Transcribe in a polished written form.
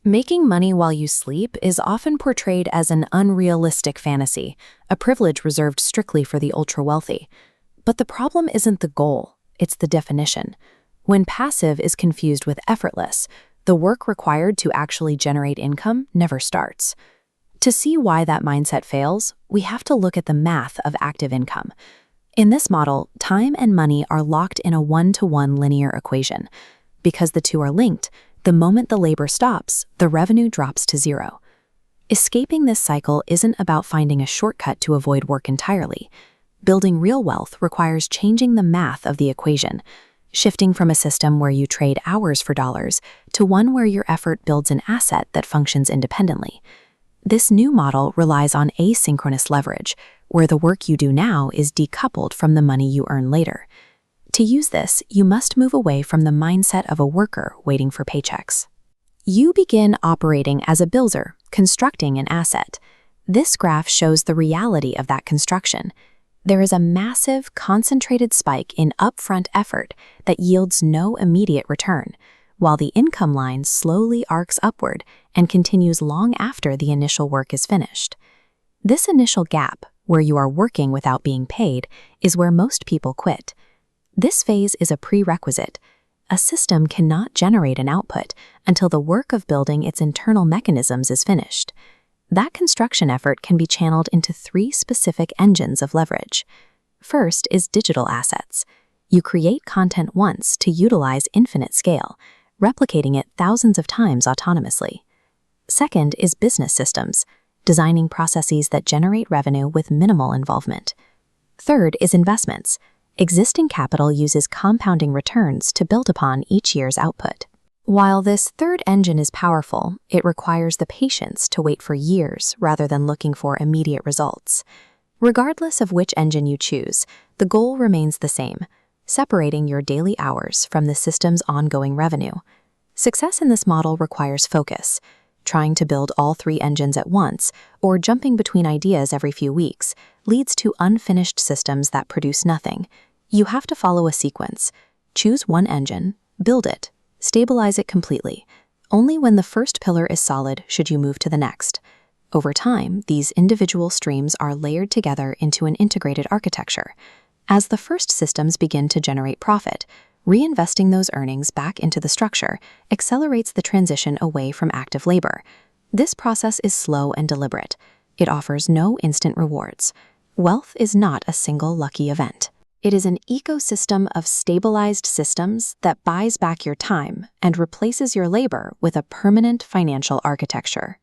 Making money while you sleep is often portrayed as an unrealistic fantasy, a privilege reserved strictly for the ultra-wealthy. But the problem isn't the goal, it's the definition. When passive is confused with effortless, the work required to actually generate income never starts. To see why that mindset fails, we have to look at the math of active income. In this model, time and money are locked in a one-to-one linear equation. Because the two are linked, the moment the labor stops, the revenue drops to zero. Escaping this cycle isn't about finding a shortcut to avoid work entirely. Building real wealth requires changing the math of the equation, shifting from a system where you trade hours for dollars to one where your effort builds an asset that functions independently. This new model relies on asynchronous leverage, where the work you do now is decoupled from the money you earn later. To use this, you must move away from the mindset of a worker waiting for paychecks. You begin operating as a builder, constructing an asset. This graph shows the reality of that construction. There is a massive, concentrated spike in upfront effort that yields no immediate return, while the income line slowly arcs upward and continues long after the initial work is finished. This initial gap, where you are working without being paid, is where most people quit. This phase is a prerequisite. A system cannot generate an output until the work of building its internal mechanisms is finished. That construction effort can be channeled into three specific engines of leverage. First is digital assets. You create content once to utilize infinite scale, replicating it thousands of times autonomously. Second is business systems, designing processes that generate revenue with minimal involvement. Third is investments. Existing capital uses compounding returns to build upon each year's output. While this third engine is powerful, it requires the patience to wait for years rather than looking for immediate results. Regardless of which engine you choose, the goal remains the same: separating your daily hours from the system's ongoing revenue. Success in this model requires focus. Trying to build all three engines at once, or jumping between ideas every few weeks, leads to unfinished systems that produce nothing. You have to follow a sequence. Choose one engine, build it, stabilize it completely. Only when the first pillar is solid should you move to the next. Over time, these individual streams are layered together into an integrated architecture. As the first systems begin to generate profit, reinvesting those earnings back into the structure accelerates the transition away from active labor. This process is slow and deliberate. It offers no instant rewards. Wealth is not a single lucky event. It is an ecosystem of stabilized systems that buys back your time and replaces your labor with a permanent financial architecture.